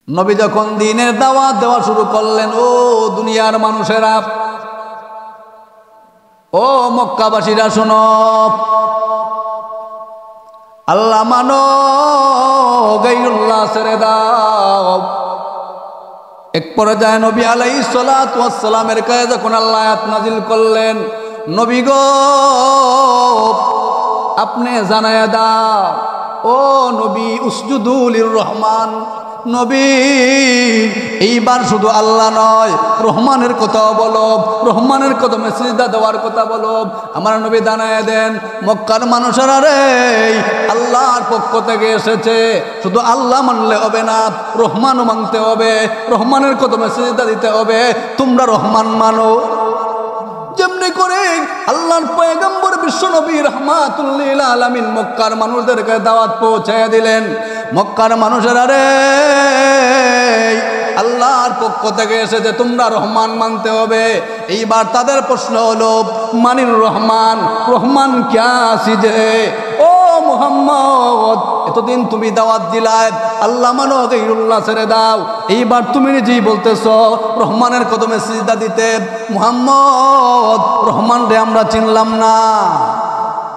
নবী যখন দ্বীনের দাওয়াত দেওয়া শুরু করলেন, ও দুনিয়ার মানুষেরা, ও মক্কাবাসীরা শোনো, আল্লাহ মানো, গায়রুল্লাহ ছেড়ে দাও। এক পর্যায়ে নবী আলাইহিস সালাতু ওয়াস সালামের কাছে যখন আল্লাহ আয়াত নাজিল করলেন, নবী গো আপনি জানায়া দাও, ও নবী উসজুদু লির রহমান, নবী এইবার শুধু আল্লাহ নয় রহমানের কথা বলো, রহমানের কদমে সিজদা দেওয়ার কথা বলো। আমার নবী জানায়া দেন, মক্কার মানুষেরা রে, আল্লাহর পক্ষ থেকে এসেছে, শুধু আল্লাহ মানলে হবে না, রহমানও মানতে হবে, রহমানের কদমে সিজদা দিতে হবে। তোমরা রহমান মানো। যেমনি করে আল্লাহর পয়গম্বর বিশ্ব নবী রাহমাতুল লিল আলামিন মক্কার মানুষদেরকে দাওয়াত পৌঁছায় দিলেন, মক্কার মানুষেরা রে, আল্লাহর পক্ষ থেকে এসেছে, তোমরা রহমান মানতে হবে। এইবার তাদের প্রশ্ন হলো, মানির রহমান, রহমান ক্যা সিজে, ও মুহাম্মদ এতদিন তুমি দাওয়াত দিলাই আল্লাহ মানো, গায়রুল্লাহ ছেড়ে দাও, এইবার তুমি নিজেই বলতেছ রহমানের কদমে সিজদা দিতে। মুহাম্মদ রহমান রে আমরা চিনলাম না।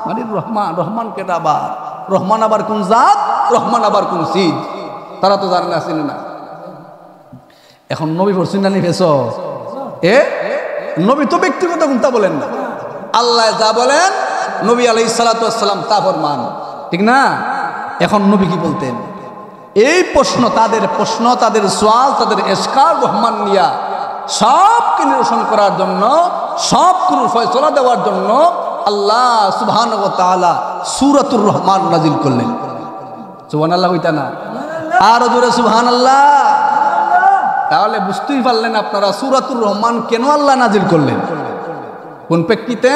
মানির রহমান, রহমান কেটা আবার, রহমান আবার কোন জাত, রহমান আবার কোন সিজ, তারা তো জানে না, চিনে না। এখন নবী পড়ছেন না নিফেছ, নবী তো ব্যক্তিগত কোনটা বলেন না, আল্লাহ যা বলেন নবী আলাইহিস সালাতু ওয়াস সালাম তা ফরমান, ঠিক না? এখন নবী কি বলতেন? এই প্রশ্ন, তাদের সওয়াল, তাদের ইশকাল রহমান নিয়া সবকে নিরসন করার জন্য, সবগুলোর ফয়সালা দেওয়ার জন্য আল্লাহ সুবহানাহু ওয়া তাআলা সূরাতুর রহমান নাজিল করলেন। সুবহানাল্লাহ হইতা না? আর জোরে সুবহানাল্লাহ। তাহলে বুঝতেই পারলেন আপনারা সূরাতুর রহমান কেন আল্লাহ নাজিল করলেন, কোন প্রেক্ষিতে?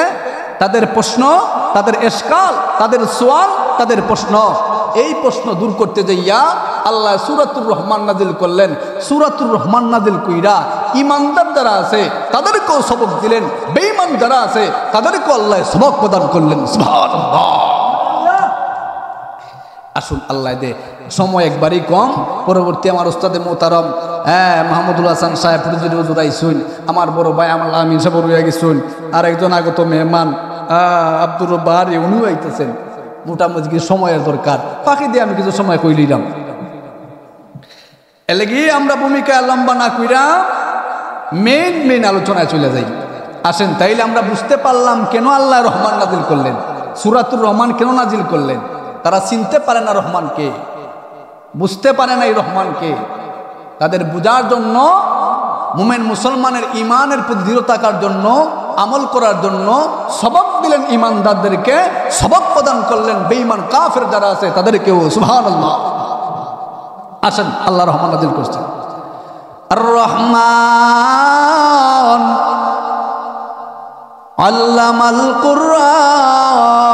তাদের প্রশ্ন, তাদের ইশকাল, তাদের সওয়াল, তাদের প্রশ্ন, এই প্রশ্ন দূর করতে যাইয়া আল্লাহ সূরাতুর রহমান নাজিল করলেন। সূরাতুর রহমান নাজিল কইরা ঈমানদার যারা আছে তাদেরকেও সবক দিলেন, বেঈমান যারা আছে তাদেরকেও আল্লাহ সবক প্রদান করলেন। সুবহানাল্লাহ। আসুন আল্লাহ দে, সময় একবারই কম। পরবর্তী আমার উস্তাদে মোহতারম মাহমুদুল হাসান সাহেব ফরিদুল হুজুর আইসুন, আমার বড় ভাই আমার আমিন সাহেব রয়ে গেছুন, আর একজন আগত মেহমান আব্দুর রব্বারি উনিও আইতেছেন। মোটামুটি কিছু সময়ের দরকার, ফাঁকি দিয়ে আমি কিছু সময় কই লইলাম। এলেগি আমরা ভূমিকা লম্বা না কইরা মেইন আলোচনায় চলে যাই। আসেন, তাইলে আমরা বুঝতে পারলাম কেন আল্লাহ রহমান নাজিল করলেন, সূরাতুর রহমান কেন নাজিল করলেন। তারা চিনতে পারে না রহমানকে, বুঝতে পারে না এই রহমানকে। তাদের বুঝার জন্য, মুমিন মুসলমানের ইমানের প্রতি দৃঢ় থাকার জন্য, আমল করার জন্য সবক দিলেন ইমানদারদেরকে, সবক প্রদান করলেন বেঈমান কাফের যারা আছে তাদেরকেও। সুবহানাল্লাহ। আসেন, আল্লাহ রহমান নাজিল করছেন। আর রহমান আল্লামাল কুরআন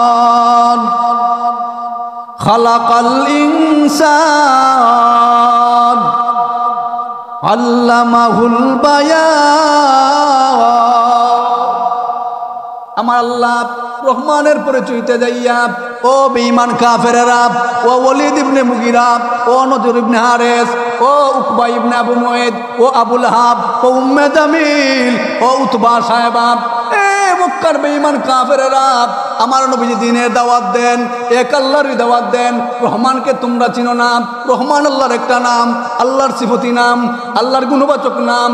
খালাকাল ইনসান আল্লামাহুল বায়ান। আমার আল্লাহ রহমানের পরিচয়তে যাইয়া, ও বেঈমান কাফেরেরা, ও ওয়ালিদ ইবনে মুগিরা, ও নজর ইবনে হারেস, ও উকবা ইবনে আবু মুয়াইদ, ও আবুল হাব, ও উম্মে জামিল, ও উতবা সাহেবা, মক্কার বেঈমান কাফেরেরা, আমার নবীজি দ্বীনের দাওয়াত দেন, এক আল্লাহরই দাওয়াত দেন। রহমানকে তোমরা চিনো না? রহমান আল্লাহর একটা নাম, আল্লাহর সিফতি নাম, আল্লাহর গুণবাচক নাম,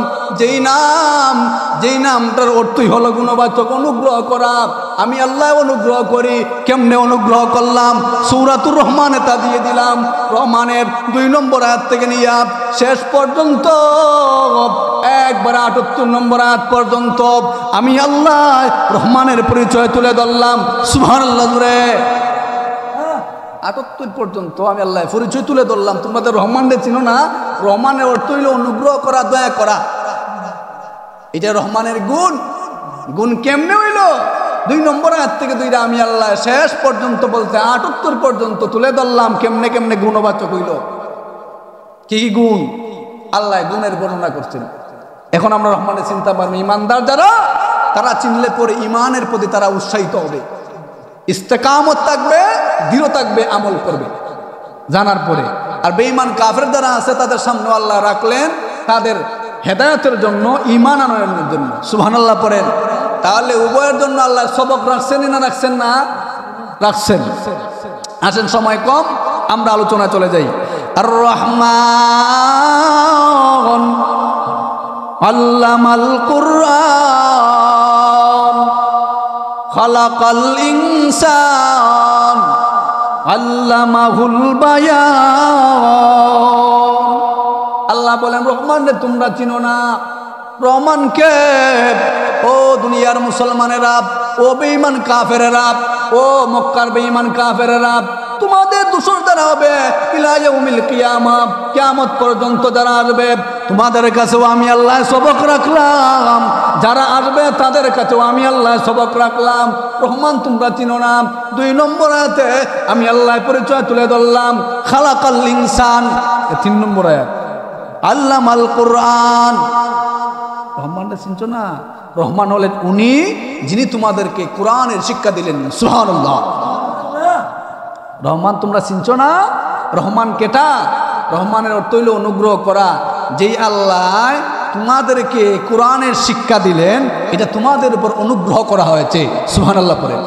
যেই নামটার অর্থই হলো গুণবাচক, অনুগ্রহ করা। আমি আল্লাহ অনুগ্রহ করি। কেমনে অনুগ্রহ করলাম? সূরাতুর রহমানে তা দিয়ে দিলাম। রহমানের 2 নম্বর আয়াত থেকে নিয়ে শেষ পর্যন্ত একবার 78 নম্বর আয়াত পর্যন্ত আমি আল্লাহ রহমানের পরিচয় তুলে ধরলাম। সুবহানাল্লাহ জুড়ে 78 পর্যন্ত আমি আল্লাহ পরিচয় তুলে ধরলাম। তোমাদের রহমানকে চিনো না? রহমানের অর্থ হইল অনুগ্রহ করা, দয়া করা। এটা রহমানের গুণ কেমনে হইল? 2 নম্বর আয়াত থেকে 2টা আমি আল্লাহ শেষ পর্যন্ত বলতে 78 পর্যন্ত তুলে ধরলাম কেমনে কেমনে গুণবাচক হইল, কি কি গুণ আল্লাহ গুণের বর্ণনা করছেন। এখন আমরা রহমানের চিন্তা পারবো। ইমানদার যারা, তারা চিনলে পরে ইমানের প্রতি তারা উৎসাহিত হবে, ইস্তেকামত থাকবে, দৃঢ় থাকবে, আমল করবে। জানার পরে আর বেঈমান কাফের যারা আছে তাদের সামনে আল্লাহ রাখলেন তাদের হেদায়েতের জন্য, ঈমান আনয়নের জন্য। সুবহানাল্লাহ পড়েন। তাহলে উভয়ের জন্য আল্লাহ সবক রাখছেন না রাখছেন না? রাখছেন। আসেন, সময় কম, আমরা আলোচনায় চলে যাই। আর রহমান আল্লামাল কুরআন খালাকাল ইনসান আল্লামাহুল বায়ান। আল্লাহ বলেন, রহমান রে তোমরা চিনো না? রহমানকে? ও দুনিয়ার মুসলমানেরা, ও বেঈমান কাফেরেরা, ও মক্কার বেঈমান কাফেরেরা, তোমাদের দোষর যারা হবে ইলা ইয়াউমিল কিয়ামah, কিয়ামত পর্যন্ত যারা আসবে তোমাদের কাছেও আমি আল্লাহ সবক রাখলাম, যারা আসবে তাদের কাছেও আমি আল্লাহ সবক রাখলাম। রহমান তোমরা চিনো না? 2 নম্বর আয়াতে আমি আল্লাহ পরিচয় তুলে ধরলাম, খালাকাল ইনসান। 3 নম্বর আয়াত আল্লামাল কুরআন। রহমানটা চিনছো না? রহমান হলেন উনি যিনি তোমাদেরকে কোরআনের শিক্ষা দিলেন। সুবহানাল্লাহ। রহমান তোমরা চিনছো না? রহমান কেটা? রহমানের অর্থ হইল অনুগ্রহ করা। যেই আল্লাহ তোমাদেরকে কোরআনের শিক্ষা দিলেন, এটা তোমাদের উপর অনুগ্রহ করা হয়েছে। সুবহানাল্লাহ পড়ে।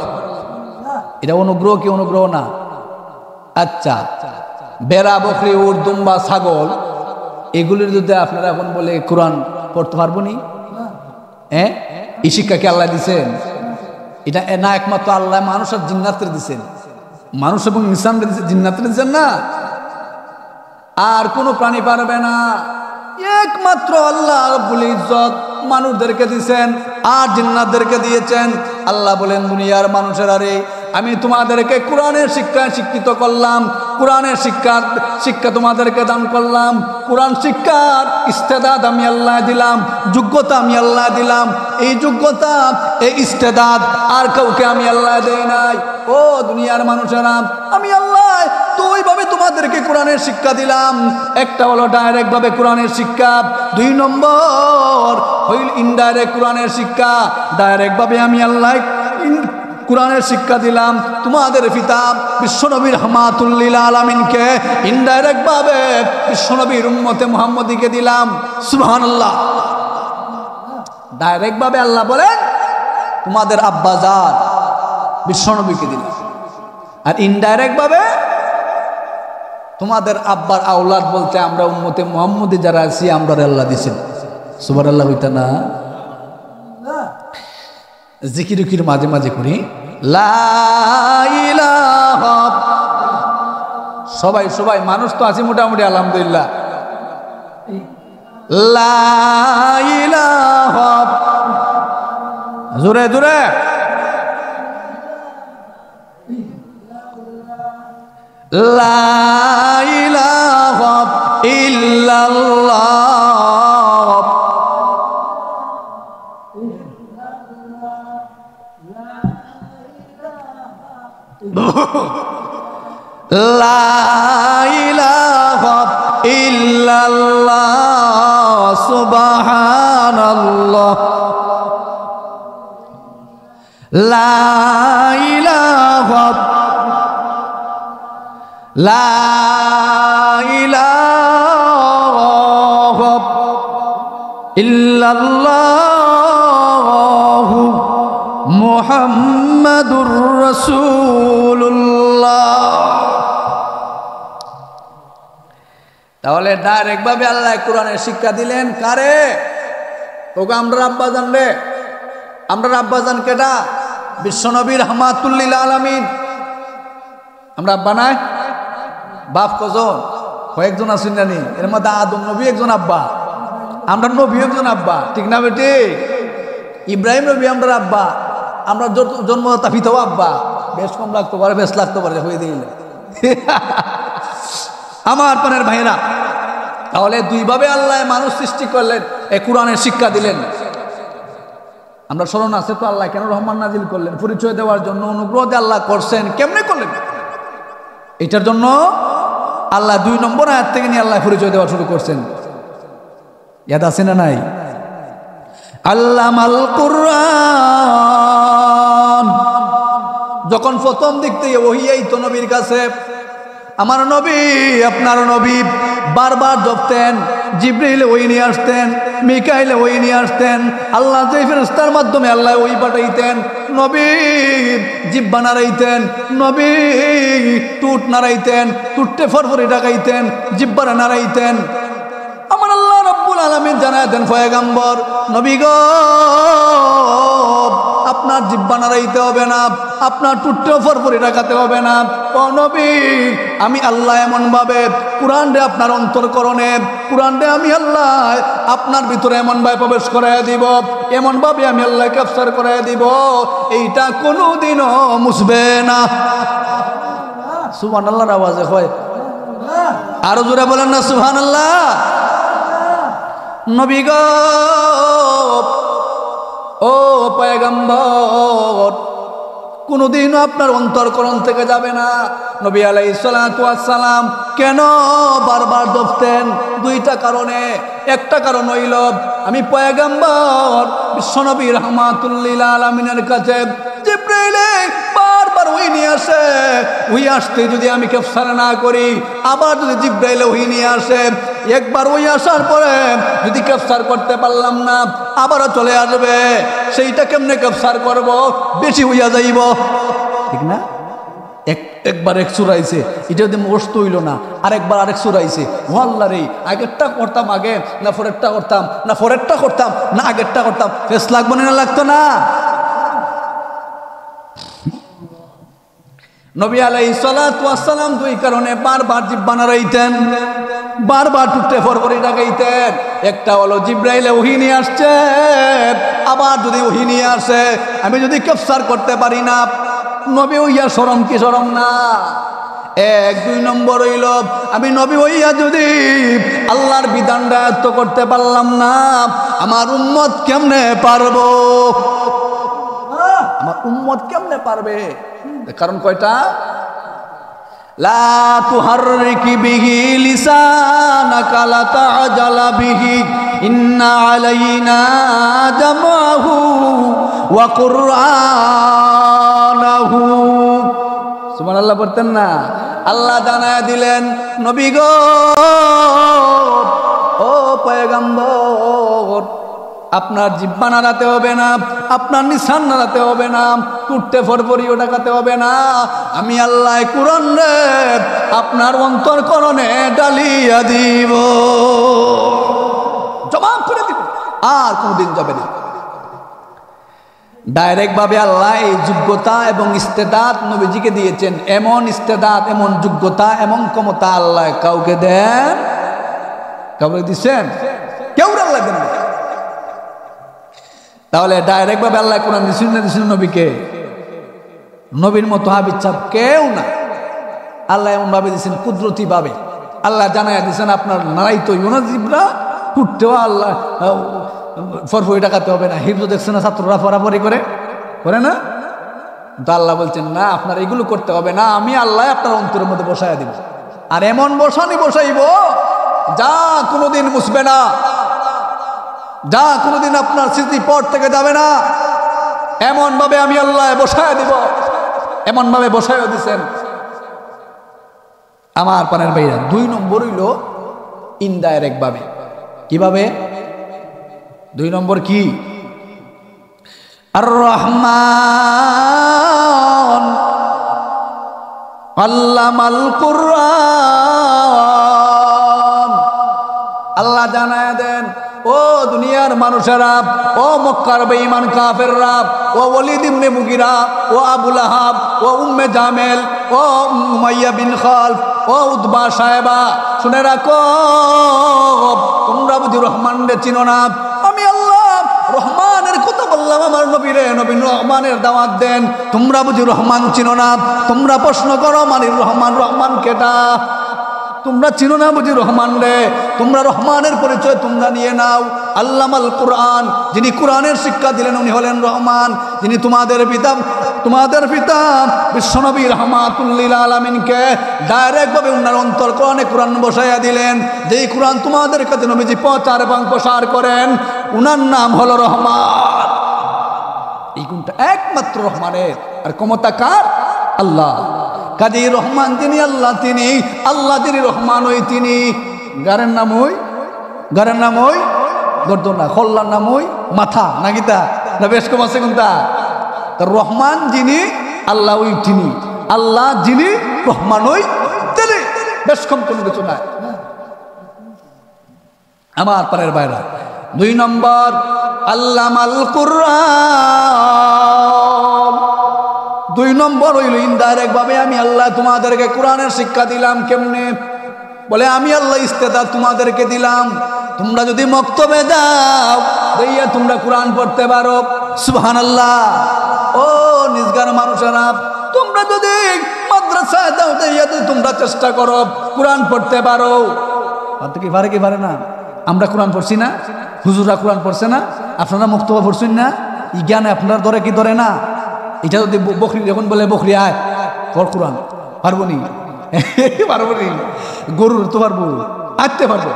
এটা অনুগ্রহ কি অনুগ্রহ না? আচ্ছা, বেড়া, বকরি, উট, দুম্বা, ছাগল, এগুলির যদি আপনারা এখন বলে কোরআন পড়তে পারবো নি? হ্যাঁ, এই শিক্ষা কি আল্লাহ দিচ্ছেন? এটা না, একমাত্র আল্লাহ মানুষ আর জিন্নাতের দিচ্ছেন। মানুষ এবং ইনসানকে দিচ্ছেন, জিন্নাতের দিচ্ছেন না। আর কোনো প্রাণী পারবে না। একমাত্র আল্লাহ রাব্বুল ইজ্জত মানুষদেরকে দিয়েছেন আর জিন্নাতদেরকে দিয়েছেন। আল্লাহ বলেন, দুনিয়ার মানুষেরা রে, আমি তোমাদেরকে কোরআনের শিক্ষায় শিক্ষিত করলাম, কোরআনের শিক্ষা তোমাদেরকে দান করলাম। কোরআন শিক্ষার ইস্তেদাদ আমি আল্লাহ দিলাম, যোগ্যতা আমি আল্লাহ দিলাম। এই যোগ্যতা, এই ইস্তেদাদ আর কাউকে আমি আল্লাহ দেই নাই। ও দুনিয়ার মানুষেরা, আমি আল্লাহ দুইভাবে তোমাদেরকে কোরআনের শিক্ষা দিলাম। একটা হলো ডাইরেক্ট ভাবে কোরআনের শিক্ষা, 2 নম্বর হইল ইনডাইরেক্ট কোরআনের শিক্ষা। ডাইরেক্ট ভাবে আমি আল্লাহ কোরআনের শিক্ষা দিলাম তোমাদের পিতা বিশ্বনবী রাহমাতুল লিল আলামিনকে, ইনডাইরেক্ট ভাবে বিশ্বনবীর উম্মতে মুহাম্মদীকে দিলাম। সুবহানাল্লাহ। ডাইরেক্ট ভাবে আল্লাহ বলেন তোমাদের আব্বাজান বিশ্বনবীকে দিলাম, আর ইনডাইরেক্ট ভাবে তোমাদের আব্বার আওলাদ বলতে আমরা উম্মতে মুহাম্মদী যারা আছি আমরা আল্লাহ দিয়েছেন। সুবহানাল্লাহ হইতা না? জিকির মাঝে মাঝে করি লা ইলাহা। সবাই মানুষ তো আছি মোটামুটি, আলহামদুলিল্লাহ। লা ইলাহা, জোরে জোরে। লা ইলাহা ইল্লাল্লাহ। লা ইলাহা ইল্লাল্লাহ। সুবহানাল্লাহ। লা ইলাহা ইল্লাল্লাহ মুহাম্মাদুর রাসূলুল্লাহ। তাহলে ডাইরেক্ট ভাবে আল্লাহ কোরআনের শিক্ষা দিলেন কারে? তোকে আমরা আব্বাজান রে। আমরা আব্বাজান কেটা? বিশ্বনবী রাহমাতুল লিল আলামিন। আমরা আব্বা নাই? বাপ কজন? কয়েকজন আছেন জানি, এর মধ্যে আদম নবী একজন আব্বা, আমরা নবী একজন আব্বা, ঠিক না বেটি? ইব্রাহিম নবী আমরা আব্বা, আমরা জন্মদাতা পিতাও আব্বা। বেশ কম লাগতে পারে, বেশ লাগতে পারে, হয়ে দিলে আমার পানের ভাইরা। তাহলে 2 ভাবে আল্লাহ মানুষ সৃষ্টি করলেন, এই কোরআনের শিক্ষা দিলেন। আমরা স্মরণ আছে তো আল্লাহ কেন রহমান নাজিল করলেন? পরিচয় দেওয়ার জন্য, অনুগ্রহ দিয়ে আল্লাহ করছেন। কেমনে করলেন? এটার জন্য আল্লাহ 2 নম্বর আয়াত থেকে নিয়ে আল্লাহ পরিচয় দেওয়া শুরু করছেন। ইয়াদ আছে না নাই? আল্লামাল কুরআন। যখন প্রথম দিক থেকে ওহী আইতো নবীর কাছে, আমার নবী আপনার নবী বারবার জপতেন, জিবরিল ওই নিয়ে আসতেন, মিকাইল ওই নিয়ে আসতেন, আল্লাহ যে ফেরেশতার মাধ্যমে আল্লাহ ওই পাঠাইতেন। নবী জিব্বা নাড়াইতেন, নবী টুট নাড়াইতেন, টুটে ফরফরে ডাকাইতেন, জিব্বারা নাড়াইতেন। আমার আল্লাহ রাব্বুল আলামিন জানায় দেন পয়গম্বর নবী গো, আপনার জিব্বা নাড়াইতে হবে না, আপনার টুটতেও ফরফরে ডাকাতে হবে না। ও নবী, আমি আল্লাহ এমন ভাবে কুরআন রে আপনার অন্তরকরণে, কুরআন রে আমি আল্লাহ আপনার ভিতরে এমন ভাবে প্রবেশ করাইয়া দিব, এমন ভাবে আমি আল্লাহ ক্যাপচার করাইয়া দিব, এইটা কোনোদিনও মুছবে না। সুবহানাল্লাহর আওয়াজে হয়, আরো জোরে বলেন না সুবহানাল্লাহ। নবী গো, ও পয়গম্বর, কোনদিনও আপনার অন্তরকরণ থেকে যাবে না। নবী আলাইহিস সালাতু ওয়াস সালাম কেন বারবার জপতেন? দুইটা কারণে। একটা কারণ হইল আমি পয়গম্বর বিশ্বনবী রাহমাতুল লিল আলামিনের কাছে জিবরাইল বারবার ওই নিয়ে আসে, ওই আসতে যদি আমি ক্যাপচার না করি, আবার যদি জিবরাইল ওই নিয়ে আসে, একবার ওই আসার পরে যদি ক্যাপচার করতে পারলাম না, আবারও চলে আসবে, সেইটা কেমনে ক্যাপচার করব? বেশি হইয়া যাইব, ঠিক না? একবার এক সুরাইছে, এটা যদি মুখস্থ হইল না, আরেকবার আরেক সুরাইছে, ও আল্লাহ রে, আগেরটা করতাম আগে, না পরেরটা করতাম, না পরেরটা করতাম, না আগেরটা করতাম, ফেস লাগবে না, লাগতো না? নবী আলাইহিস সালাতু ওয়াস সালাম দুই কারণে বারবার জিহ্বা নাড়াইতেন, বারবার টুটে ফরফরে ডাকাইতেন। একটা হলো জিবরাইলে ওহী নিয়ে আসছে, আবার যদি ওহী নিয়ে আসে আমি যদি ক্যাপচার করতে পারি না, নবী হইয়া শরম কি শরম না? এক। দুই নম্বর হইল আমি নবী হইয়া যদি আল্লাহর বিধানটা আয়ত্ত করতে পারলাম না, আমার উম্মত কেমনে পারবো? আমার উম্মত কেমনে পারবে? কারণ কয়টা? লা তুহাররিকি বিহি লিসানাকা লা তা'জালা বিহি ইন্না আলাইনা জামাহু ওয়া কুরআনাহু। সুবহানাল্লাহ পড়তেন না? আল্লাহ জানায়া দিলেন নবী গো, ও পয়গম্বর, আপনার জিহ্বা নাড়াতে হবে না, আপনার নিশান নাড়াতে হবে না, টুটতে ফরফরিও ডাকাতে হবে না, আমি আল্লাহ কুরআন রে আপনার অন্তরকরণে ডালিয়া দিব, জমা করে দিব, আর কোনদিন যাবে না। ডাইরেক্ট ভাবে আল্লাহ এই যোগ্যতা এবং ইস্তেদাত নবীজিকে দিয়েছেন। এমন ইস্তেদাত, এমন যোগ্যতা, এমন ক্ষমতা আল্লাহ কাউকে দেন? কাউকে দিচ্ছেন? কেউ আল্লাহ দেন না। তাহলে ডাইরেক্ট ভাবে আল্লাহ কোরআন দিছেন না দিছেন নবীকে? নবীর মতো হাবিচ্ছাপ কেউ না। আল্লাহ এমন ভাবে দিচ্ছেন কুদরতি ভাবে। আল্লাহ জানাইয়া দিচ্ছেন আপনার নারাই তো ইউনা জিবরা টুটতেও আল্লাহ ফরফরি ডাকাতে হবে না। হিফজ দেখছে না ছাত্ররা ফরাফরি করে না? তো আল্লাহ বলছেন না, আপনার এগুলো করতে হবে না, আমি আল্লাহ আপনার অন্তরের মধ্যে বসাইয়া দিব। আর এমন বসাইব যা কোনোদিন মুছবে না, যা কোনোদিন আপনার স্মৃতি পথ থেকে যাবে না, এমন ভাবে আমি আল্লাহ বসায় দিব। এমন ভাবে বসায় দিচ্ছেন আমার পানের ভাইরা। দুই নম্বর হইল ইনডাইরেক্ট ভাবে। কিভাবে? দুই নম্বর কি? আর রহমান আল্লামাল কুরআন। আল্লাহ জানায় দেন, ও দুনিয়ার মানুষেরা, ও মক্কার বেঈমান কাফেররা, ও ওয়ালিদ ইবনে মুগিরা, ও আবু লাহাব, ও উম্মে জামেল, ও উমাইয়া বিন খালফ, ও উতবা সাহেবা, শুনে রাখো, তোমরা বুঝি রহমানকে চিনো না? আমি আল্লাহ রহমানের কথা বললাম আমার নবীরে, নবী রহমানের দাওয়াত দেন। তোমরা বুঝি রহমান চিনো না? তোমরা প্রশ্ন করো মানির রহমান, রহমান কেটা? তোমরা চিনো না বুঝি রহমান রে? তোমরা রহমানের পরিচয় তোমরা নিয়ে নাও। আল্লামাল কুরআন, যিনি কোরআনের শিক্ষা দিলেন উনি হলেন রহমান। যিনি তোমাদের পিতা বিশ্বনবী রাহমাতুল লিল আলামিনকে ডাইরেক্ট ভাবে উনার অন্তরকরণে কোরআন বসাইয়া দিলেন। যেই কোরআন তোমাদের কাছে নবীজি প্রচার এবং প্রসার করেন, উনার নাম হলো রহমান। এই গুণটা একমাত্র রহমানের। আর ক্ষমতা কার? আল্লাহ। কাজী রহমান যিনি আল্লাহ তিনি, আল্লাহ যিনি রহমান ওই তিনি। গারের নাম ওই, গারের নাম ওই গর্দন না, খল্লার নাম ওই মাথা না গীতা না, বেশ কম আছে কোনটা? রহমান যিনি আল্লাহ ওই তিনি, আল্লাহ যিনি রহমান ওই তিনি, বেশ কম কোনো কিছু নাই। আমার পারের বাইরা 2 নম্বর আল্লামাল কুরআন। 2 নম্বর হইল ইনডাইরেক্ট ভাবে আমি আল্লাহ তোমাদেরকে কোরআনের শিক্ষা দিলাম। কেমনে? বলে আমি আল্লাহ ইস্তেদাদ তোমাদেরকে দিলাম, তোমরা যদি মক্তবে যাও দেইয়া তোমরা কোরআন পড়তে পারো। সুবহানাল্লাহ। ও নিজগার মানুষেরা, তোমরা যদি মাদ্রাসায় যাও দেইয়া তোমরা চেষ্টা করো কোরআন পড়তে পারো। কি পারে কি পারে না? আমরা কোরআন পড়ছি না, হুজুরা কোরআন পড়ছে না, আপনারা মুক্তবা পড়ছেন না, ই জ্ঞানে আপনার ধরে কি ধরে না? এটা যদি বকরি যখন বলে বকরি আয় পড় কোরআন, পারবো নি? পারবো নি? গরুর তো পারবো, আঁকতে পারবো,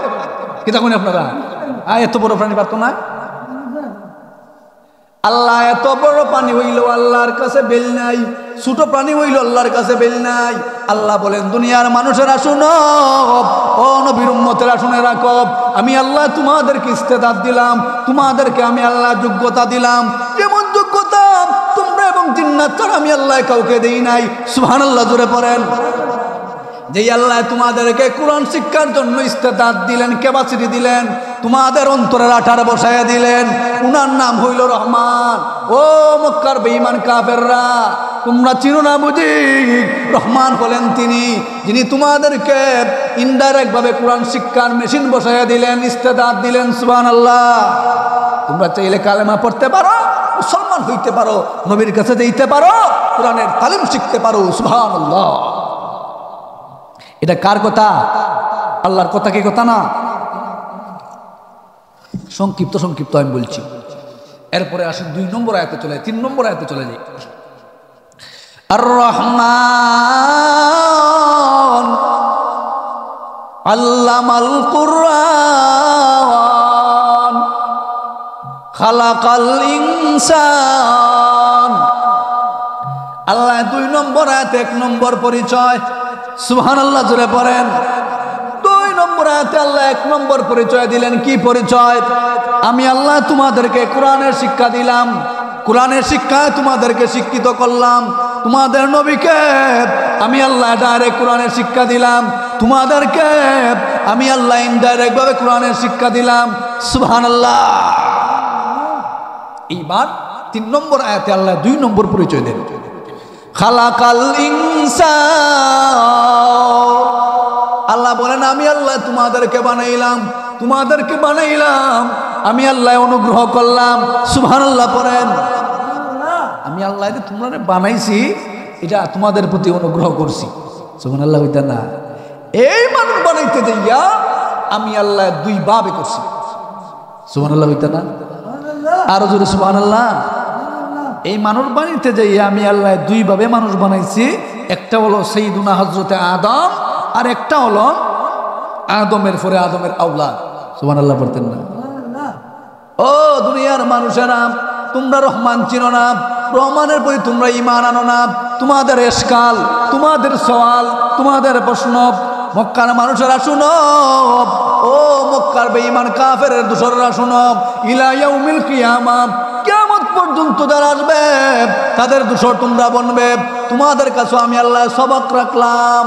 কি তখন আপনারা এত বড় প্রাণী পারতো না? আল্লাহ এত বড় প্রাণী হইল আল্লাহর কাছে বেল নাই, ছোট প্রাণী হইল আল্লাহর কাছে বেল নাই। আল্লাহ বলেন দুনিয়ার মানুষেরা শুনো, ও নবীর উম্মতেরা শুনে রাখো, আমি আল্লাহ তোমাদেরকে ইস্তেদাদ দিলাম, তোমাদেরকে আমি আল্লাহ যোগ্যতা দিলাম। যেমন যোগ্যতা তোমরা এবং জিন্নাত ছাড়া আমি আল্লাহ কাউকে দেই নাই। সুবহানাল্লাহ জোরে পড়েন। যেই আল্লাহ তোমাদেরকে কোরআন শিক্ষার জন্য ইস্তেদাদ দিলেন, ক্যাপাসিটি দিলেন, তোমাদের অন্তরের আঠার বসায় দিলেন, উনার নাম হইল রহমান। ও মক্কার বেঈমান কাফেররা, তোমরা চিনো না বুঝি? রহমান হলেন তিনি যিনি তোমাদেরকে ইনডাইরেক্ট ভাবে কোরআন শিক্ষার মেশিন বসায় দিলেন, ইস্তেদাদ দিলেন। সুবহানাল্লাহ। তোমরা চাইলে কালেমা পড়তে পারো, মুসলমান হইতে পারো, নবীর কাছে যেতে পারো, কোরআনের তালিম শিখতে পারো। সুবহানাল্লাহ। এটা কার কথা? আল্লাহর কথা, কি কথা না? সংক্ষিপ্ত সংক্ষিপ্ত আমি বলছি। এরপরে আসেন 2 নম্বর আয়াতে চলে, 3 নম্বর আয়াতে চলে যাই। আর রহমান আল্লামাল কুরআন খালাকাল ইনসান। আল্লাহ 2 নম্বর আয়াতে 1 নম্বর পরিচয়। সুবহানাল্লাহ জোরে পড়েন। 2 নম্বর আয়াতে আল্লাহ 1 নম্বর পরিচয় দিলেন। কি পরিচয়? আমি আল্লাহ তোমাদেরকে কোরআনের শিক্ষা দিলাম, কোরআনের শিক্ষায় তোমাদেরকে শিক্ষিত করলাম। তোমাদের নবীকে আমি আল্লাহ ডাইরেক্ট কোরআনের শিক্ষা দিলাম, তোমাদেরকে আমি আল্লাহ ইনডাইরেক্ট ভাবে কোরআনের শিক্ষা দিলাম। সুবহানাল্লাহ। এইবার 3 নম্বর আয়াতে আল্লাহ 2 নম্বর পরিচয় দেন। খালাকাল ইনসান। আল্লাহ বলেন আমি আল্লাহ তোমাদেরকে বানাইলাম, তোমাদেরকে বানাইলাম, আমি আল্লাহ অনুগ্রহ করলাম। সুবহানাল্লাহ পড়েন। আমি আল্লাহ তোমরা বানাইছি, এটা তোমাদের প্রতি অনুগ্রহ করছি। সুবহানাল্লাহ হইতা না? এই মানুষ বানাইতে যাইয়া আমি আল্লাহ 2 ভাবে করছি। সুবহানাল্লাহ হইতা না? আরো জোরে সুবহানাল্লাহ। এই মানুষ বানাইতে যাইয়া আমি আল্লাহ 2 ভাবে মানুষ বানাইছি। একটা হলো সাইয়্যিদুনা হযরতে আদম, আর একটা হলো আদমের পরে আদমের আওলাদ। সুবহানাল্লাহ পড়তেন না? ও দুনিয়ার মানুষেরা, তোমরা রহমান চিনো না, রহমানের প্রতি তোমরা ঈমান আনো না। তোমাদের ইশকাল, তোমাদের সওয়াল, তোমাদের প্রশ্ন। মক্কার মানুষেরা শুনো, ও মক্কার বেঈমান কাফেরের দোসররা শুনো, ইলা ইয়াউমিল কিয়ামাহ, কিয়ামত পর্যন্ত যারা আসবে তাদের দোসর তোমরা বনবে। তোমাদের কাছে আমি আল্লাহ সবক রাখলাম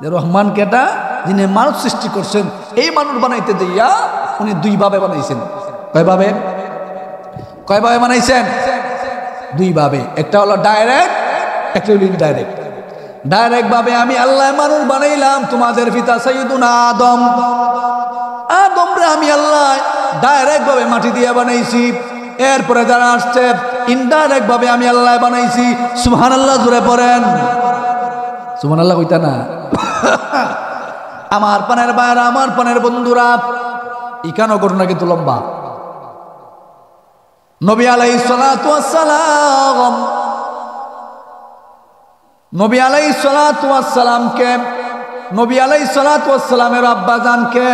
যে রহমান কেটা? যিনি মানুষ সৃষ্টি করছেন। এই মানুষ বানাইতে দিয়া উনি 2 ভাবে বানাইছেন। কয় ভাবে? কয় ভাবে বানাইছেন? 2 ভাবে। একটা হলো ডাইরেক্ট, একটা হলো ইনডাইরেক্ট। ডাইরেক্ট ভাবে আমি আল্লাহ মানুষ বানাইলাম, তোমাদের পিতা সাইয়্যিদুনা আদম, আদমরে আমি আল্লাহ ডাইরেক্ট ভাবে মাটি দিয়ে বানাইছি। এরপরে যারা আসছে ইনডাইরেক্ট ভাবে আমি আল্লাহ বানাইছি। সুবহানাল্লাহ জোরে পড়েন। সুবহানাল্লাহ কইতা না? আমার পানের ভাইরা, আমার পানের বন্ধুরা, ইকানো ঘটনা কিন্তু লম্বা। নবী আলাইহিস সালাতু ওয়াস সালাম, নবী আলাইহিস সালাতু ওয়াস সালামকে, নবী আলাইহিস সালাতু ওয়াস সালামের আব্বা জানকে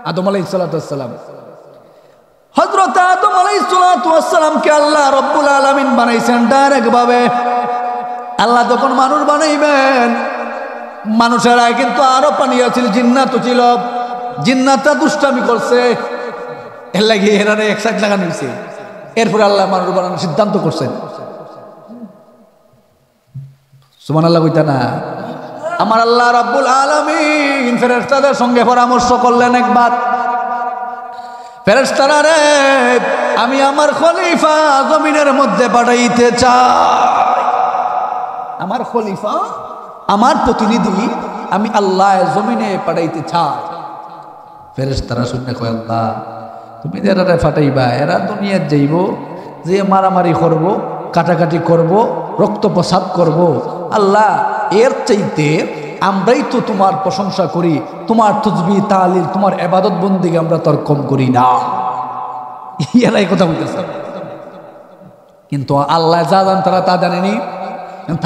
আদম আলাইহিস সালাতু ওয়াস সালাম, হযরত আদম আলাইহিস সালাতু ওয়াস সালামকে আল্লাহ রাব্বুল আলামিন বানাইছেন ডাইরেক্ট ভাবে। আল্লাহ যখন মানুষ বানাইবেন, মানুষেরা কিন্তু আরো পানি আছিল, জিন্নাত ছিল। জিন্নাতটা দুষ্টামি করছে, এর লাগে এরারে এক সাইড লাগানো হয়েছে। এরপরে আল্লাহ মানুষ বানানোর সিদ্ধান্ত করছেন। সুবহানাল্লাহ কইতা না? আমার আল্লাহ রাব্বুল আলামিন ফেরেশতাদের সঙ্গে পরামর্শ করলেন একবার, ফেরেশতারা রে, আমি আমার খলিফা জমিনের মধ্যে পাঠাইতে চাই। আমার খলিফা, আমার প্রতিনিধি আমি আল্লাহ জমিনে পাঠাইতে চাই। ফেরেশতারা শুনে কয়, আল্লাহ তুমি যারা ফাটাইবা এরা দুনিয়ার যাইব, যে মারামারি করব, কাটাকাটি করব, রক্ত প্রসাদ করব। আল্লাহ এর চাইতে আমরাই তো তোমার প্রশংসা করি, তোমার তাসবিহ তাহলিল, তোমার ইবাদত বন্দেগী আমরা তোর কম করি না। এরাই কথা বলতেছে, কিন্তু আল্লাহ যা জান তারা তা জানেনি।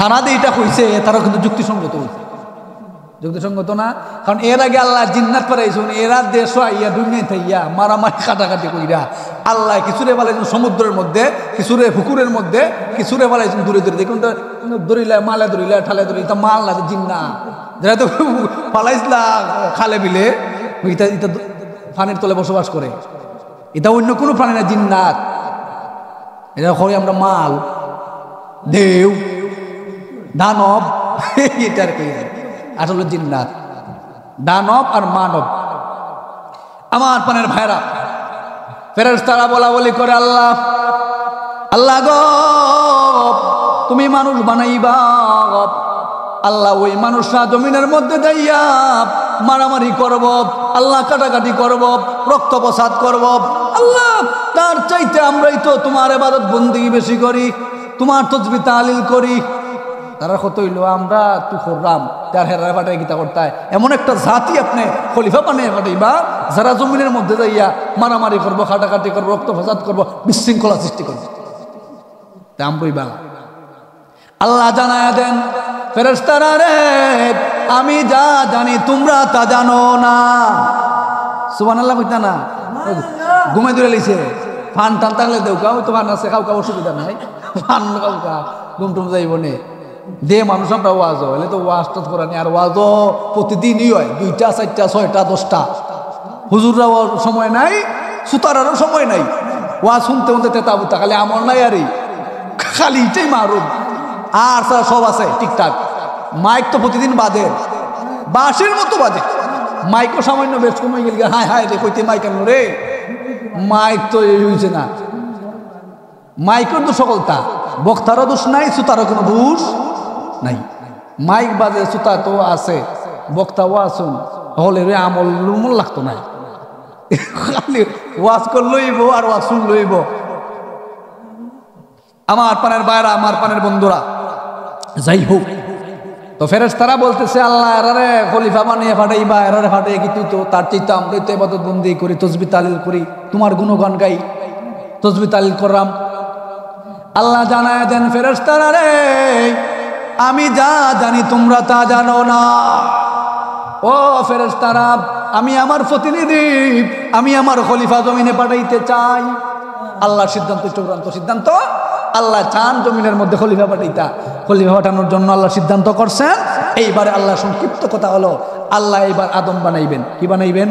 তারা দিয়ে এটা কইছে, তারা কিন্তু যুক্তিসঙ্গত হয়েছে। যুক্তিসঙ্গত না? কারণ এর আগে আল্লাহ জিন্নাত পাঠাইছেন, এরা দেশ আইয়া দুনিয়া থাইয়া মারামারি কাটাকাটি কইরা আল্লাহ কিছুরে পালাইছেন সমুদ্রের মধ্যে, কিছুরে পুকুরের মধ্যে, কিছুরে পালাইছেন দূরে দূরে। দেখুন তো দড়িলা মালে দড়িলা ঠালে দড়িলা, তা মাল না জিন্না যারা তো পালাইছিলা খালে বিলে, এটা এটা পানির তলে বসবাস করে। এটা অন্য কোনো প্রাণী না, জিন্নাত। এটা কই আমরা মাল, দেও, দানব, এটার কই আসলে জিন্নাত, দানব আর মানব। আমার পানের ভাইরা, ফেরেশতারা বলা বলি করে, আল্লাহ আল্লাহ গো তুমি মানুষ বানাইবা। আল্লাহ ওই মানুষরা জমিনের মধ্যে যাইয়া মারামারি করব, আল্লাহ কাটাকাটি করব, রক্ত প্রসাদ করব। আল্লাহ তার চাইতে আমরাই তো তোমার ইবাদত বন্দেগী বেশি করি, তোমার তাসবিহ তাহলিল করি। তারা কত হইল আমরা তু করলাম, তার হেরা পাঠাই গীতা করতায়। এমন একটা জাতি আপনি খলিফা বানিয়ে পাঠাইবা যারা জমিনের মধ্যে যাইয়া মারামারি করবো, কাটাকাটি করবো, রক্ত প্রসাদ করবো, বিশৃঙ্খলা সৃষ্টি করবো। আমরাই বালা। আল্লাহ জানায়া দেন, ফেরেশতারা রে, আমি যা জানি তোমরা তা জানো না। সুবহানাল্লাহ কইতা না? ঘুমে ধরে লিছে ফান টান টানলে দেউ কাউ তো ফান আছে, কাউ অসুবিধা নাই, ফান কাউ ঘুম টুম যাইব নে দে মানুষ। আমরা ওয়াজ হলে তো ওয়াজটা করা নেই, আর ওয়াজও প্রতিদিনই হয়, 2টা 4টা 6টা 10টা। হুজুররাও সময় নাই, সুতারারও সময় নাই, ওয়াজ শুনতে শুনতে তেতাবুতা, খালি আমল নাই আর খালি এটাই মারুম। আর স্যার সব আছে ঠিকঠাক। মাইক তো প্রতিদিন বাজে, বাঁশের মতো বাজে। মাইকও সামান্য বেশ কমে গেল, হায় হায় রে কইতে মাইক আনলো রে। মাইক তো হয়েছে না, মাইকের তো সকলতা, বক্তারও দোষ নাই, সুতারও কোনো দোষ নাই। মাইক বাজে, সুতা তো আছে, বক্তাও আসুন, হলে রে আমল মূল লাগতো না, খালি ওয়াজ কর লইব আর ওয়াজ শুন লইব। আমার পানের বাইরা, আমার পানের বন্ধুরা, যাই হোক, তো ফেরেশতারা বলতেছে, আল্লাহ এরারে খলিফা বানিয়ে ফাটাইবা, এরারে ফাটাই কিন্তু তো তার চাইতে আমরাই তো ইবাদত বন্দেগী করি, তাসবিহ তাহলিল করি, তোমার গুণগান গাই, তাসবিহ তাহলিল করলাম। আল্লাহ জানায় দেন, ফেরেশতারা রে, আমি যা জানি তোমরা তা জানো না। ও ফেরেশতারা, আমি আমার প্রতিনিধি, আমি আমার খলিফা জমিনে পাঠাইতে চাই। আল্লাহর সিদ্ধান্ত, চূড়ান্ত সিদ্ধান্ত। আল্লাহ চান জমিনের মধ্যে খলিফা পাঠাইতা, খলিফা পাঠানোর জন্য আল্লাহ সিদ্ধান্ত করছেন। এইবারে আল্লাহ সংক্ষিপ্ত কথা হলো, আল্লাহ এইবার আদম বানাইবেন। কি বানাইবেন?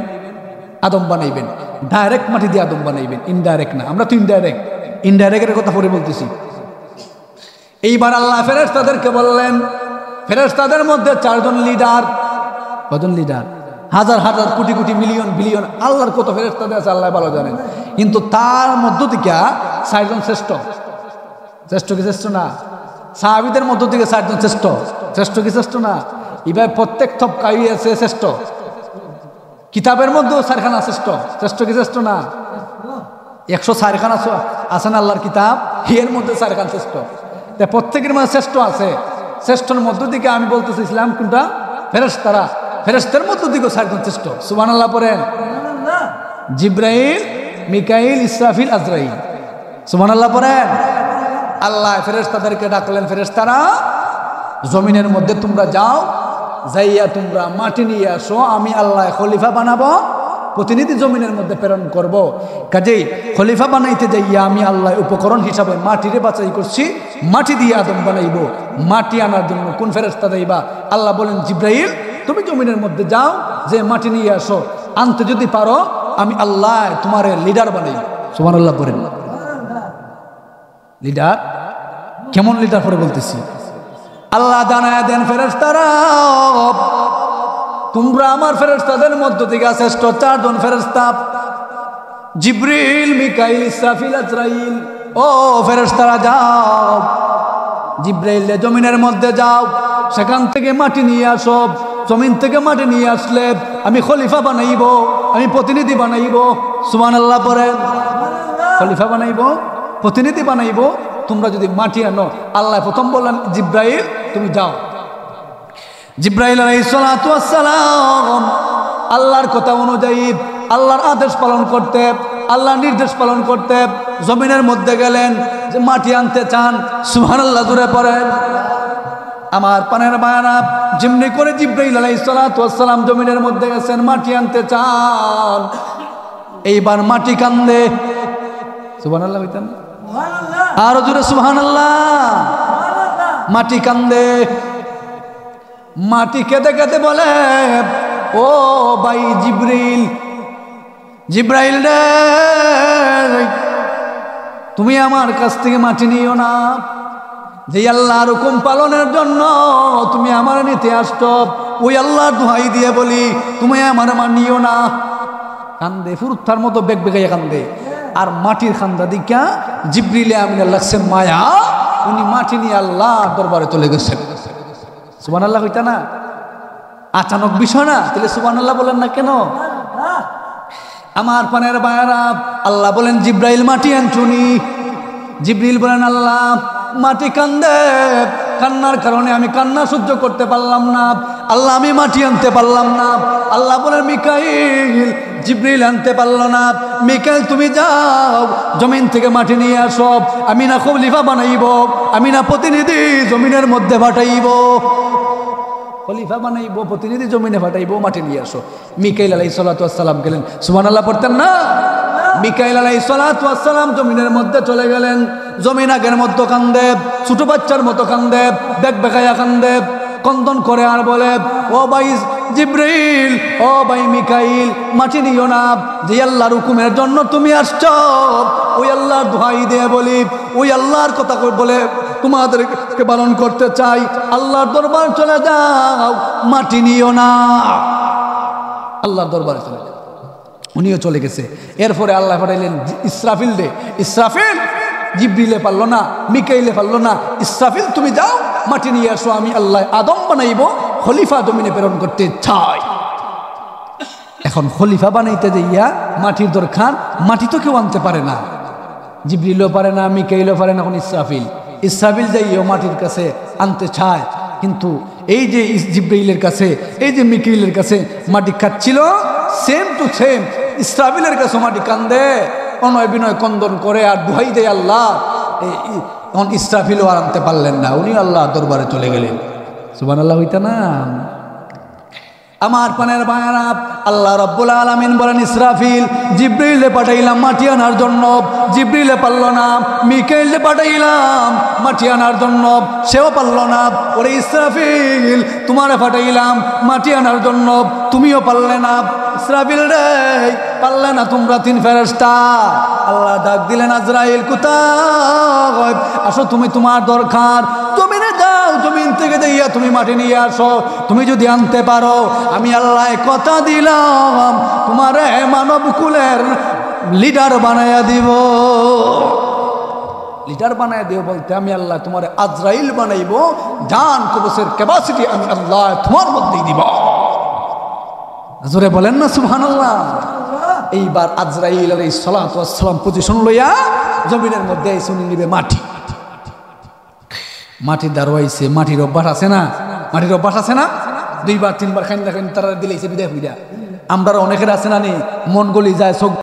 আদম বানাইবেন। ডাইরেক্ট মাটি দিয়ে আদম বানাইবেন, ইনডাইরেক্ট না। আমরা তো ইনডাইরেক্ট, ইনডাইরেক্টের কথা পরে বলতেছি। এইবার আল্লাহ ফেরেশতাদেরকে বললেন, ফেরেশতাদের মধ্যে 4 জন লিডার। কজন লিডার? হাজার হাজার কোটি কোটি মিলিয়ন বিলিয়ন, আল্লাহর কত ফেরেশতাদের আছে আল্লাহ ভালো জানেন। কিন্তু তার মধ্য থেকে 4 জন শ্রেষ্ঠ। শ্রেষ্ঠ কি শ্রেষ্ঠ না? সাহাবীদের মধ্য থেকে 4 জন শ্রেষ্ঠ। শ্রেষ্ঠ কি শ্রেষ্ঠ না? এবার প্রত্যেক তবকাই আছে শ্রেষ্ঠ। কিতাবের মধ্যেও 4খানা শ্রেষ্ঠ। শ্রেষ্ঠ কি শ্রেষ্ঠ না? 104 খানা আছে না আল্লাহর কিতাব, এর মধ্যে 4 খান শ্রেষ্ঠ। তাই প্রত্যেকের মধ্যে শ্রেষ্ঠ আছে। শ্রেষ্ঠর মধ্য থেকে আমি বলতেছি ইসলাম কোনটা? ফেরেশতারা। ফেরেশতার মধ্য থেকে 4 জন শ্রেষ্ঠ। সুবহানাল্লাহ পড়েন। জিব্রাইল, মিকাইল, ইসরাফিল, আজরাইল। সুবহানাল্লাহ পড়েন। আল্লাহ ফেরেশতাদেরকে ডাকলেন, ফেরেশতারা জমিনের মধ্যে তোমরা যাও, যাইয়া তোমরা মাটি নিয়ে আসো, আমি আল্লাহ খলিফা বানাবো, প্রতিনিধি জমিনের মধ্যে প্রেরণ করব। কাজেই খলিফা বানাইতে যাইয়া আমি আল্লাহ উপকরণ হিসাবে মাটিরে বাছাই করছি, মাটি দিয়ে আদম বানাইব। মাটি আনার জন্য কোন ফেরেশতা দেইবা? আল্লাহ বলেন, জিব্রাইল তুমি জমিনের মধ্যে যাও, যে মাটি নিয়ে আসো। আনতে যদি পারো আমি আল্লাহ তোমার লিডার বানাই। সুবহানাল্লাহ বলেন। লিডার কেমন লিডার পরে বলতেছি। আল্লাহ জানায় দেন ফেরেশতারা, তোমরা আমার ফেরেশতাদের মধ্য থেকে শ্রেষ্ঠ 4 জন ফেরেশতা, জিবরিল, মিকাইল, ইসরাফিল, আজরাইল। ও ফেরেশতারা যাও, জিবরাইল জমিনের মধ্যে যাও, সেখান থেকে মাটি নিয়ে আসো। জমিন থেকে মাটি নিয়ে আসলে আমি খলিফা বানাইব, আমি প্রতিনিধি বানাইব। সুবহানাল্লাহ বলেন। খলিফা বানাইব, প্রতিনিধি বানাইব। তোমরা যদি মাটি আনো, আল্লাহ প্রথম বললেন জিব্রাইল তুমি যাও। জিব্রাইল আলাইহিস সালাতু ওয়াস সালাম আল্লাহর কথা অনুযায়ী, আল্লাহর আদেশ পালন করতে, আল্লাহর নির্দেশ পালন করতে জমিনের মধ্যে গেলেন। যে মাটি আনতে চান, সুবহানাল্লাহ জোরে পড়েন। আমার পানের বায়ানা, যেমনি করে জিব্রাইল আলাইহিস সালাতু ওয়াস সালাম জমিনের মধ্যে গেছেন, মাটি আনতে চান। এইবার মাটি কান্দে। সুবহানাল্লাহ কইতেন আরো জোরে সুবহানাল্লাহ। মাটি কান্দে, মাটি কেঁদে কেঁদে বলে, ও ভাই জিবরিল, জিব্রাইল রে, তুমি আমার কাছ থেকে মাটি নিও না। যে আল্লাহর হুকুম পালনের জন্য তুমি আমার নিতে আসছো, ওই আল্লাহর দোহাই দিয়ে বলি তুমি আমার মানিও না। কান্দে, ফুরুত্তার মতো বেগ বেগাইয়া কান্দে। আর মাটির খান্দা দিকা জিবরিলে আমিনের লাগছে মায়া, উনি মাটি নিয়ে আল্লাহ দরবারে চলে গেছেন। সুবহানাল্লাহ হইতা না? আচানক বিষয় না, তাহলে সুবহানাল্লাহ বলেন না কেন? আমার পানের বায়ারা, আল্লাহ বলেন জিব্রাইল মাটি আনছুনি। জিবরিল বলেন আল্লাহ মাটি কান্দে, কান্নার কারণে আমি কান্না সহ্য করতে পারলাম না, আল্লাহ আমি মাটি আনতে পারলাম না। আল্লাহ বলেন মিকাইল, জিবরিল আনতে পারলো না, মিকাইল তুমি যাও জমিন থেকে মাটি নিয়ে আসো। আমি না খলিফা বানাইব, আমি না প্রতিনিধি জমিনের মধ্যে পাঠাইব। খলিফা বানাইব, প্রতিনিধি জমিনে পাঠাইব, মাটি নিয়ে আসো। মিকাইল আলাইহিস সালাতু ওয়াস সালাম গেলেন। সুবহানাল্লাহ পড়তেন না? মিকাইল আলাইহিস সালাতু ওয়াস সালাম জমিনের মধ্যে চলে গেলেন। জমিন আগের মতো কান্দে, ছোট বাচ্চার মতো কান্দে, বেগ বেগাইয়া কান্দে, কন্দন করে আর বলে, ও ভাই জিবরিল, ও ভাই মিকাইল, মাটি নিও না। যে আল্লাহর হুকুমের জন্য তুমি আসছো, ওই আল্লাহর দোহাই দিয়ে বলি, ওই আল্লাহর কথা বলে তোমাদেরকে পালন করতে চাই। আল্লাহর দরবার চলে যাও, মাটি নিও না। আল্লাহর দরবারে চলে যাও। উনিও চলে গেছে। এরপরে আল্লাহ পাঠাইলেন ইসরাফিল রে। ইসরাফিল, জিবরিলে পারলো না, মিকাইলে পারলো না, ইসরাফিল তুমি যাও মাটি নিয়ে আসো, আমি আল্লাহ আদম বানাইব, খলিফা জমিনে প্রেরণ করতে চাই। এখন খলিফা বানাইতে যাইয়া মাটির দরকার, মাটি তো কেউ আনতে পারে না, জিবরিলও পারে না, মিকাইলও পারে না। এখন ইসরাফিল যাইও মাটির কাছে আনতে চায়, কিন্তু এই যে জিবরাইলের কাছে, এই যে মিকাইলের কাছে মাটি খাচ্ছিল, সেম টু সেম ইসরাফিলের কাছে মাটি কান্দে, অনয় বিনয় কন্দন করে আর দোহাই দেয় আল্লাহ। এখন ইসরাফিলও আর আনতে পারলেন না, উনি আল্লাহ দরবারে চলে গেলেন। সুবহানাল্লাহ হইতা না? আমার পানের বায়ারা, আল্লাহ রাব্বুল আলামিন বলেন ইসরাফিল, জিবরিলে পাঠাইলাম মাটি আনার জন্য, জিবরিলে পারল না। মিকাইলে পাঠাইলাম মাটি আনার জন্য, সেও পারল না। ওরে ইসরাফিল, তোমারে পাঠাইলাম মাটি আনার জন্য, তুমিও পারলে না। ইসরাফিল রে, পারলে না তোমরা 3 ফেরেশতা। আল্লাহ ডাক দিলেন, আজরাইল কোথায়? আসো, তুমি তোমার দরকার, জমিনে যাও, জমিন থেকে দিয়া তুমি মাটি নিয়ে আসো। তুমি যদি আনতে পারো, আমি আল্লাহ কথা দিলাম তোমার মানব কুলের লিডার বানাইয়া দিব। লিডার বানাইয়া দিব বলতে আমি আল্লাহ তোমার আজরাইল বানাইব, জান কবজের ক্যাপাসিটি আমি আল্লাহ তোমার মধ্যেই দিব। জোরে বলেন না সুবহানাল্লাহ। এইবার আজরাইল আলাইহিস সালাতু ওয়াস সালাম পজিশন লইয়া জমিনের মধ্যে শুনি নিবে মাটি। মাটির দাঁড়াইছে, মাটির অভ্যাস আছে না, মাটির অভ্যাস আছে না, 2বার 3বার খাইন দেখেন তারা দিলেছে বিদায় হইয়া। আমরা অনেকের আছে না নি, মন গলি যায়, চোখ